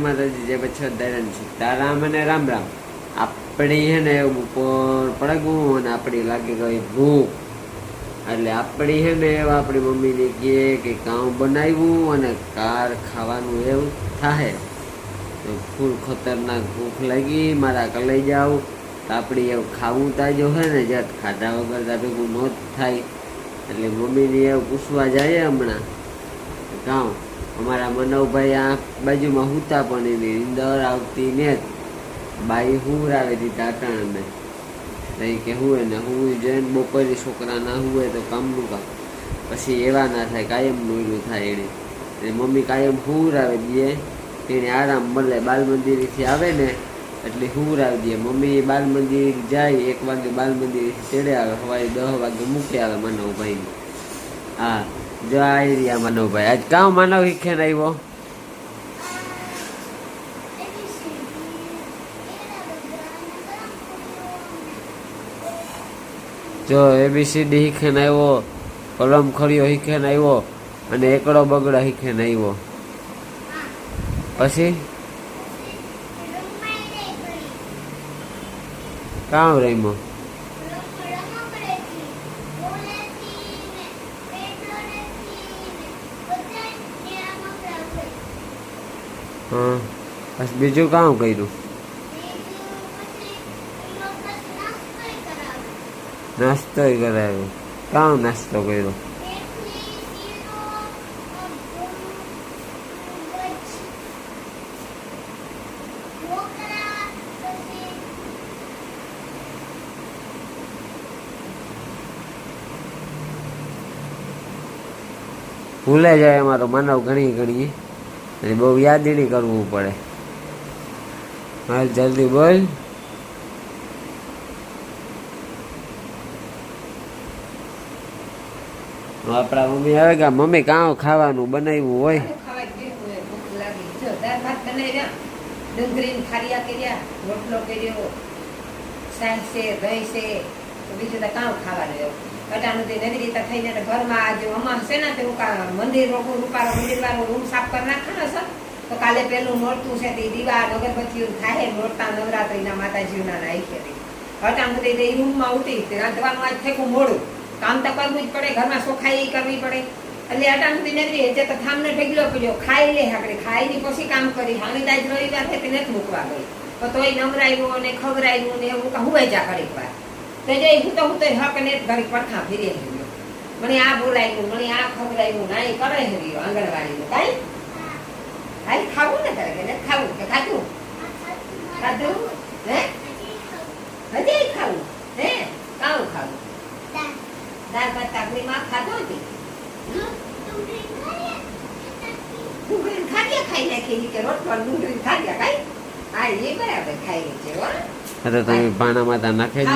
માતાજી જય બચ્છોદારણ સીતારામ અને રામ રામ. આપણી હે ને બપોર પડગું અને આપણી લાગી ગઈ ભૂખ, એટલે આપણી હે ને આપણી મમ્મીને કહે કે કામ બનાવ્યું અને કાર ખાવાનું એવું થાય તો ફૂલ ખતરનાક ભૂખ લાગી, મારા કલાઈ જાવ તો આપણી એવું ખાવું તાજો હે ને જત ખાધા વગર તા ભેગું ન થાય. એટલે મમ્મીને એવું પૂછવા જાય હમણાં ગામ અમારા મનોભાઈ આ બાજુમાં હુતા પણ એની અંદર આવતી ને બાઈ હુરાવે દીધા અટાણે નહીં કે હુએ ને હું જઈને બપોરે છોકરા ના હુએ તો કામનું કામ પછી એવા ના થાય, કાયમનું એનું થાય. એને મમ્મી કાયમ હુરાવે દે, એને આરામ મળે. બાલ મંદિરેથી આવે ને એટલે હુરાવી દે મમ્મી. બાલ મંદિર જાય 1 વાગે બાલ મંદિરેથી ચડે આવે, સવારે 10 વાગે મૂકે આવે મનોભાઈ. હા જો આ રહ્યા મનોભાઈ. આજ કામ માનવ શીખે ને આવ્યો જો ABCD શીખે ને આવ્યો, કલમ ખડીયો શીખે ને આવ્યો અને એકડો બગડો શીખે ને આવ્યો. પછી કામ રમ્યો હા. બસ બીજું કામ કર્યું? નાસ્તો કરાવ્યો. કામ નાસ્તો કર્યો? ભૂલે જાય અમારો માનવ ઘણી ઘણી, અને બહુ યાદ નહીં કરવું પડે. હાલ જલ્દી બોલ. આપડા મમ્મી આવે કે મમ્મી કાં ખાવાનું બનાવ્યું હોય? ડુંગળી ખારિયા કર્યા, રોટલો કર્યો, શાક છે, દહીં છે, બીજું તો કામ ખાવાનું એવું. અટાણું નવી રીતે થઈને ઘરમાં આજે અમાર છે ને તે મંદિર રૂપારો મંદિર વાળો રૂમ સાફ કરી નાખવાનો છે તો કાલે પેલું નોરતું છે તે દીવા અગરબત્તીઓ થાય નોરતા નવરાત્રીના માતાજીના નાખી હતી. અટાણું તે રૂમમાં ઉઠી રાંધવાનું આજ થયું મોડું, કામ તો કરવું જ પડે, ઘરમાં સોખાઈ કરવી પડે. એટલે અટાણું નગરી જે તો થામને ઢગલો પડ્યો, ખાઈ લે આપણે ખાઈને પછી કામ કરી. હાણી તાજ રવિવાર છે તે નથી મૂકવા ગઈ તો તોય નવરાવ્યું અને ખવરાવ્યું ને એવું હુવાઈ જા ઘડીક વાર. તો જે હું તો હક ને ઘડી પડખા ફીરે ગયો, મને આ બોલાવ્યું, મને આ ખવડાવ્યું, ના એ કરે રહ્યો આંગણવાડીનું. કાંઈ હાઈ ખાવું ને તારે કે ખાવું કે ખાધું ખાધું હે હજી ખાવું હે કાવું ખાવું? દાળ ભાત કાકડીમાં ખાધો હતી, ડુંગળી ખાધ્યા ખાઈ નાખી કે રોટલો ડુંગળી ખાધ્યા. કાંઈ હા એ બરાબર ખાઈ છે હો. તો તમે પાણામાં તા નાખી દો.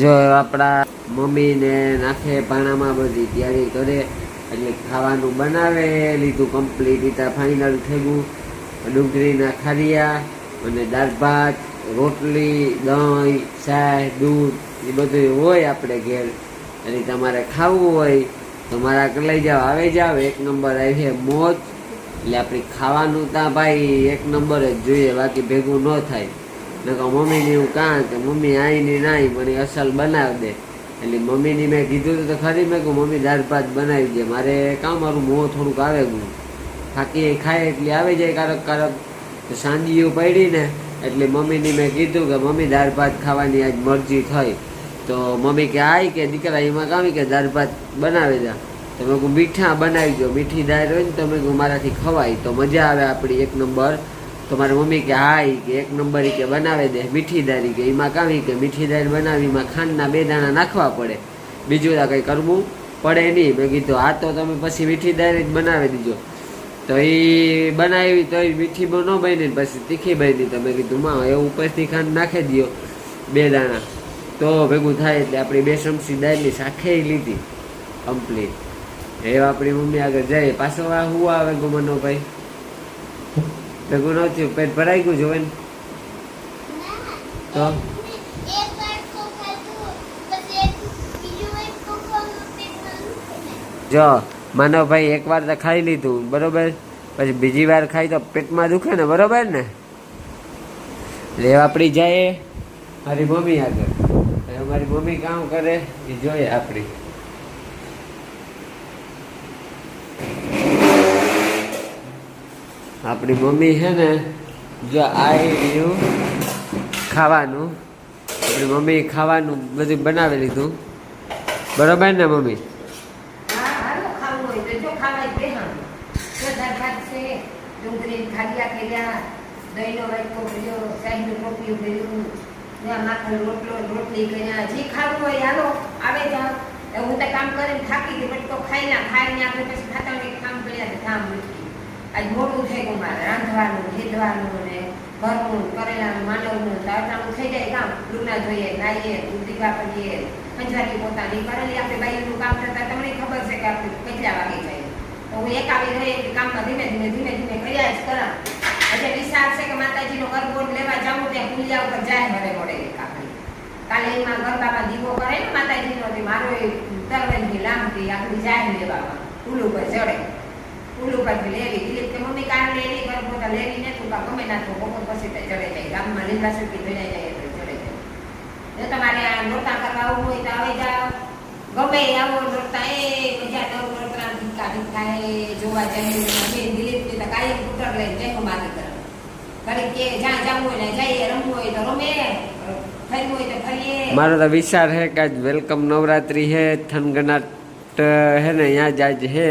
જો આપડા મમ્મી ને નાખે પાણામાં, બધી તૈયારી કરે એટલે ખાવાનું બનાવે લીધું કમ્પ્લીટ રીતે ફાઇનલ થયું. ડુંગળીના ખારિયા અને દાળ ભાત, રોટલી, દહીં, ચાય, દૂધ એ બધું હોય આપણે ઘેર. એટલે તમારે ખાવું હોય તો મારા લઈ જાઓ, આવી જાઓ. 1 નંબર આવી મોજ. એટલે આપણે ખાવાનું ત્યાં ભાઈ 1 નંબર જ જોઈએ, બાકી ભેગું ન થાય. નકર મમ્મીને એવું કાં કે મમ્મી આવીને નાઈ મને અસલ બનાવી દે. એટલે મમ્મીની મેં કીધું તો ખરી, મેં કહું મમ્મી દાળ ભાત બનાવી દે, મારે કાં મારું મોં થોડુંક આવે ગયું. થાકી ખાય એટલે આવી જાય કારક કારક. તો સાંજીઓ પડી ને એટલે મમ્મીની મેં કીધું કે મમ્મી દાળ ભાત ખાવાની આજ મરજી થઈ. તો મમ્મી કે આય કે દીકરા એમાં કામ કે દાળ ભાત બનાવી દે. તો મેં કહું મીઠા બનાવી દો, મીઠી દાળ હોય ને તો મેં કહું મારાથી ખવાય તો મજા આવે આપણી 1 નંબર. તો મારી મમ્મી કે હાય કે 1 નંબર કે બનાવી દે મીઠી દાળ. કે એમાં કાવી કે મીઠી દાળ બનાવી એમાં ખાંડના 2 દાણા નાખવા પડે, બીજું કંઈ કરવું પડે નહીં. મેં કીધું આ તો તમે પછી મીઠી દાળ જ બનાવી દીજો. તો એ બનાવી તો એ મીઠી ન બની પછી તીખી બની. તો મેં કીધું માં એવું ઉપરથી ખાંડ નાખી દો 2 દાણા તો ભેગું થાય. એટલે આપણી 2 ચમચી દાળની શાખે લીધી કમ્પ્લીટ. એ આપણી મમ્મી આગળ જાય. પાછો આ હું આવે ગુમનો ભાઈ ભેગું ન થયું, પેટ ભરાઈ ગયું જોવે ને તો જો માનવભાઈ એકવાર તો ખાઈ લીધું બરોબર, પછી બીજી વાર ખાઈ તો પેટમાં દુખે ને, બરોબર ને? લેવા આપણી જાય મારી મમ્મી આગળ. મારી મમ્મી કામ કરે એ જોઈએ આપણી. આપણી મમ્મી છે ને, જો આ રહ્યું ખાવાનું. આપણી મમ્મી ખાવાનું બધું બનાવી લીધું, બરોબર ને મમ્મી? ડુંગળી ખાડિયા કર્યા, દહીંનો વાટકો કર્યો, શાહીનું ટોપિયું કર્યું, માખણ રોટલી કર્યા, જે ખાવું હોય હાલો આવે જાઓ. હું તો કામ કરીને થાકી ગઈ, બટ તો ખાઈને આપણે પછી ખાતા હોય કામ કર્યા કામ મૂકી. આજ મોટું થઈ ગયું મારે, રાંધવાનું, હેદવાનું ને ઘરનું કરેલાનું માંડવનું અટાણું થઈ જાય કામ. લૂના જોઈએ, નાહીએ, દીવા કરીએ, પંજાબી પોતાની કરેલી આપણે બાઈનું કામ કરતા તમને ખબર છે કે આપણે કેટલા વાગે જાય. હું એક આવી રહી કામમાં ધીમે ધીમે કર્યા જ કરા. એટલે વિચાર છે કે માતાજીનો ગરબો લેવા જાઉં ત્યાં પુલિયા ઉપર જાય મને મળે કાપડી. કાલે એમાં ગરબામાં દીવો કરે ને માતાજીનો, મારો એ તરવેલની લાંબી આપણી જાય લેવામાં પુલ ઉપર ચડે. પુલ ઉપરથી લેવી દિલીપ કે મમ્મી કારણે એની ગરબો તો લેવી ને તું ગમે ના તો બપોર પછી ચડે જાય. ગામમાં લીલા સુકી ભેડાઈ જાય એટલે ચડે જાય. જો તમારે આ નોરતા કરવા આવવું હોય તો આવે જાઓ, ગમે આવો નોરતા એ મજા નવ નોરતા જોવા જાય. દિલીપની તો કાયમ સ્કૂટર લઈને જાય મારી તરફ. ઘડીક કે જ્યાં જવું હોય ને જઈએ, રમવું હોય તો રમે, ફરવું હોય તો ફરીએ. મારો તો વિચાર છે કે આજ વેલકમ નવરાત્રી હે, થનગનાટ હે ને અહીંયા જ આજ હે,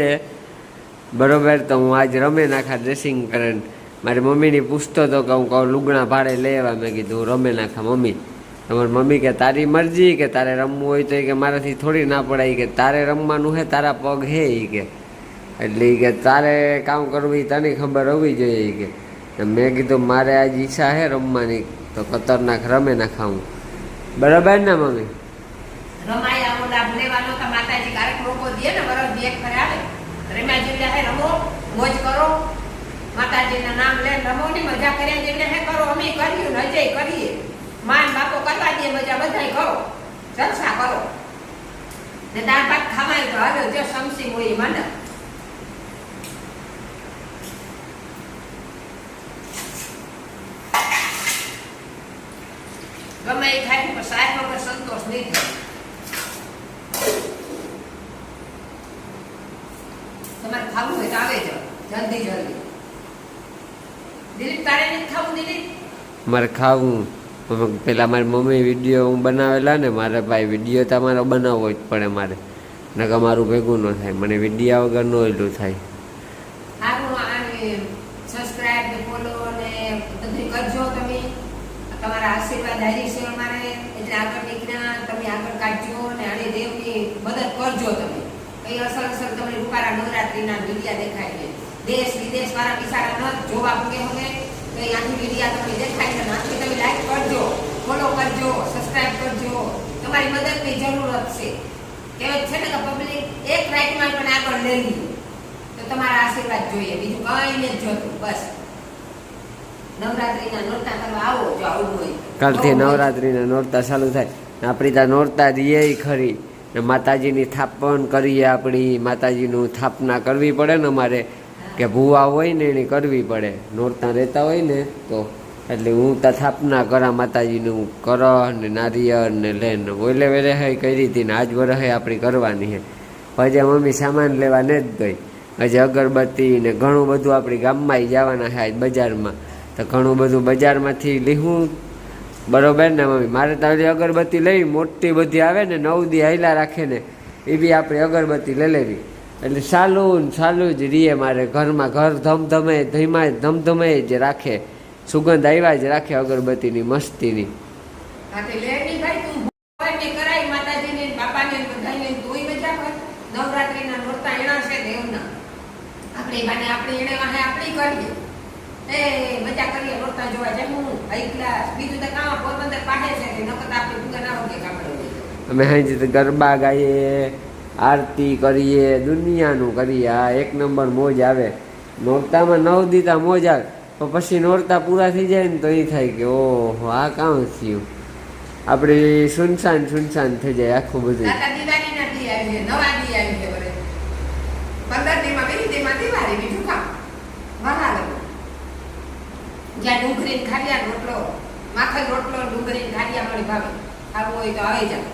બરોબર? તો હું આજ રમે નાખા ડ્રેસિંગ કરીને. મારી મમ્મીની પૂછતો હતો કે હું કહું લુગણા ભાડે લેવા. મેં કીધું રમે નાખા મમ્મી. તમારી મમ્મી કે તારી મરજી, કે તારે રમવું હોય તો કે મારાથી થોડી ના પડાય, કે તારે રમવાનું હે, તારા પગ હે એ કે, એટલે કે તારે કામ કરવું એ તને ખબર હોવી જોઈએ કે. મેં કીધું મારે આજ ઈચ્છા હે રમવાની, તો ખતરનાક રમે નાખા હું, બરાબર ને મમ્મી? રમાય આવો લાભ લેવાનો તો માતાજી કારક લોકો દે ને, બરાબર એક ફરે આવે રમાજી હે, રમો મોજ કરો, માતાજીના નામ લે, રમો ની મજા કરે જેને હે કરો. અમે કર્યું ને હજે કરીએ, માન બાપો કરવા દે મજા, બધાય કરો, જલસા કરો ને દાળ ભાત ખાવાય તો હાલો જો સમસી હોય મને. ગમે એ ખાય પણ સાહેબ વગર સંતોષ નહીં થાય. તમારે ખાવું હોય તો આવે જાઓ જલ્દી. દિલીપ તારે નથી ખાવું? દિલીપ મારે ખાવું. પેલા મારી મમ્મી વિડીયો હું બનાવેલા ને, મારે ભાઈ વિડીયો તમારો બનાવવો જ પડે મારે, નકર મારું ભેગું ન થાય. મને વિડીયા વગર નો એટલું થાય. સબસ્ક્રાઇબ ને ફોલો ને બધું કરજો તમે. તમારા આશીર્વાદ હારી છે અમારે, એટલે આગળ નીકળ્યા તમે આગળ કાઢજો ને આને દેવની મદદ કરજો તમે. કઈ અસર તમને રૂપારા નવરાત્રીના વિડીયા દેખાય છે. દેશ વિદેશ વાળા બિચારા ન જોવા પૂગે હવે કઈ આની વિડીયા તમને દેખાય છે, આથી તમે લાઈક કરજો, ફોલો કરજો, સબસ્ક્રાઇબ કરજો. તમારી મદદની જરૂરત છે. કહેવાય છે ને કે પબ્લિક એક રાઈટમાં પણ આગળ લેવી, તો તમારા આશીર્વાદ જોઈએ, બીજું કઈ નથી જોતું. બસ નવરાત્રીના નોરતા કરવા આવો જો આવું હોય. કાલથી નવરાત્રીના નોરતા ચાલુ થાય. આપણી ત્યાં નોરતા દઈએ ખરી ને, માતાજીની સ્થાપન કરીએ. આપણી માતાજીનું સ્થાપના કરવી પડે ને અમારે, કે ભૂવા હોય ને એની કરવી પડે. નોરતા રહેતા હોય ને તો એટલે હું તો સ્થાપના કરા માતાજીનું, કર ને નારિયેળ ને લેન ઓલે વેલે હે કરી હતી ને આજ વરસ આપણી કરવાની છે. હજે મમ્મી સામાન લેવા ને જ ગઈ, હજે અગરબત્તી ને ઘણું બધું આપણી ગામમાં જવાના છે આજ બજારમાં, તો ઘણું બધું બજારમાંથી લીધું, બરોબર ને મમ્મી? મારે તો અગરબત્તી લઈ મોટી બધી આવે ને 9 દી હાઈલા રાખે ને, એ બી આપણે અગરબત્તી લઈ લેવી. એટલે ચાલુ જ રીએ મારે ઘરમાં. ઘર ધમધમે જ રાખે, સુગંધ આવ્યા જ રાખે અગરબત્તીની મસ્તીની. નવરાત્રીના નોરતા એના છે દેવના, આપણે બાને આપણે એને વાહે આપણે કરીએ, એ મજા કરીએ, નોરતા જોવા જમવું હાઈ ક્લાસ. બીજું તો કામ પોરબંદર પાડે છે કે નકર આપણે પૂગા ના હોગે કાપડે. અમે હાઈ ગરબા ગાઈએ, આરતી કરીએ, દુનિયાનું કરીએ. આ એક નંબર મોજ આવે નોરતામાં. 9 દીતા મોજ આવે, પણ પછી નોરતા પૂરા થઈ જાય ને તો એ થાય કે ઓહો આ કામ થયું, આપણે સુનસાન થઈ જાય આખું બધું. ભાખર રોટલો ડુંગળી ગાંઠિયા મળી ભાવે ખાવું હોય તો આવી જાવ.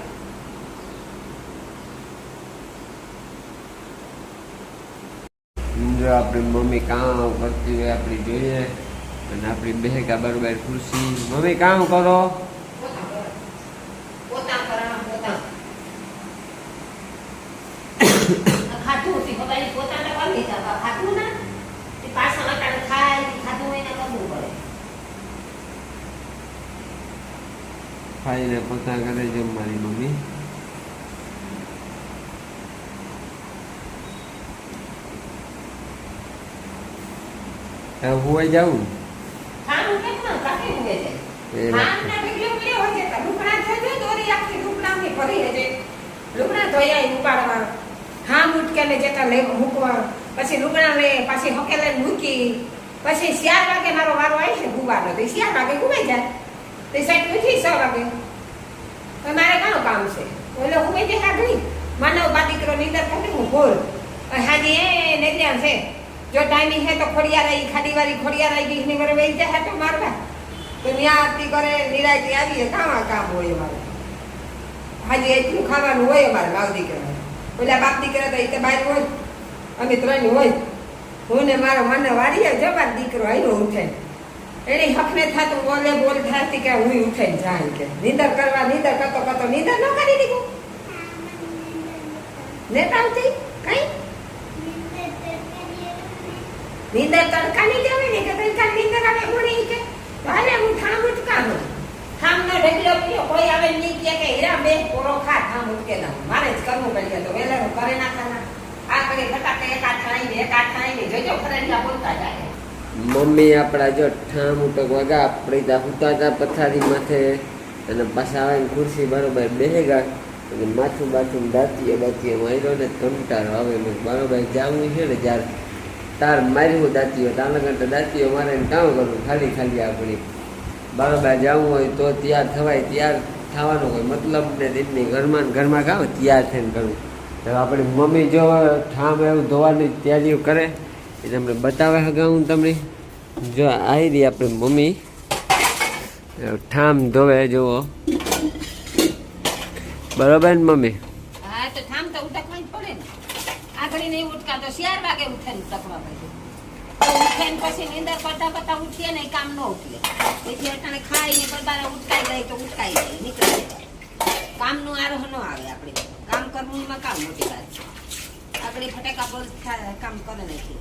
જો આપણી મમ્મી કામ કરતી હોય આપણી જોઈએ અને આપણી બેહકા બરોબર ખુરશી. મમ્મી કામ કરો. પોતા કરવાનું પોતા ખાતું હતી ખબર પોતાને કરી લીધા ખાતું ના પાછા અટાણે ખાય ખાતું હોય ને કરવું પડે. ખાઈને પોતા કરે છે મારી મમ્મી. હું જાઉં ખાનું કેમ ના કાકી હોય છે ખાના ઢગલો પડ્યો હોય છે લુકડા થઈ દોરી આખી લુકડાની ભરી છે લુકડા ધોયા ઉપાડવા ખામ ઉટકેલે જેટા લે મૂકવા પછી લુકડા લે પાછી હકેલે મૂકી પછી 4 વાગે મારો વારો આવી છે ગુવાનો તો 4 વાગે ગુવાઈ જાય તો સાઈડ ઉઠી 6 વાગે તો મારે ઘણું કામ છે ઓલે હું જે હાગણી માનવ બાદીકરો નીંદર કરે હું બોલ હાજી એ નેગ્યા છે જો ટાઈમિંગ હે તો ખોડિયા રહી ખાડી વાળી ખોડિયા રહી ગઈ ની વરે વેઈ જાય તો મારવા તો ન્યા આરતી કરે નિરાયતી આવીએ કામ હોય મારે હાજી એટલું ખાવાનું હોય અમારે માવ દીકરા ઓલા બાપ દીકરા તો એ તો બહાર હોય અમે 3 હોય હું ને મારો મને વાડીએ જવા દીકરો આવ્યો ઉઠે એને હકને થાતું બોલ થાતી કે હું ઉઠે જાય કે નીંદર કરતો નીંદર ન કરી દીધું નેટ આવતી કઈ નીંદર તડકાની જવે ને કે તડકા નીંદર આવે ઉડી કે હાલે હું ઠામ ઉટકા હું ઠામ નો ઢગલો પીયો કોઈ આવે નહીં કે હીરા બે પોરો ખા ઠામ ઉટકે ના મારે જ કરવું પડે તો વેલા હું કરે ના ખાના આ કરે ફટાકે એક આ ઠાઈ ને જોજો ફરેલા બોલતા જાય. મમ્મી આપણા જો ઠામ ઉટક વાગા આપણી તા હુતા તા પથારી માથે અને પાછા આવે ખુરશી બરોબર બેહેગા અને માથું બાથું દાંતીએ માર્યો ને કંટાળો આવે મેં બરોબર જાવું છે ને જ્યારે તાર માર્યું દાંતીઓ તાર લગન દાંતીઓ મારે કામ કરવું ખાલી આપણી બરોબર જવું હોય તો તૈયાર થવાય તૈયાર થવાનો કોઈ મતલબ ને તેમની ઘરમાં કામ તૈયાર થઈને કરવું. હવે આપણી મમ્મી જો ઠામ એવું ધોવાની તૈયારીઓ કરે એ તમને બતાવે હગાવું તમને જો આવી રહી આપણી મમ્મી ઠામ ધોવે જુઓ બરોબર ને મમ્મી. હા તો ઠામ તો ઉટકવા જ પડે ને આગળ નહીં ઉટકા તો 4 વાગે ઉઠે ઉટકવા પડે ઉઠે ને પછી નીંદર કરતા ઉઠીએ ને કામ ન ઉઠીએ તેથી અટાણે ખાઈ ને કરતા ઉટકાઈ જાય તો ઉટકાઈ જાય નીકળી જાય કામનું આરોહ ન આવે આપણે કામ કરવું એમાં કામ મોટી વાત છે આપણે ફટાકા બોલ કામ કરે નથી.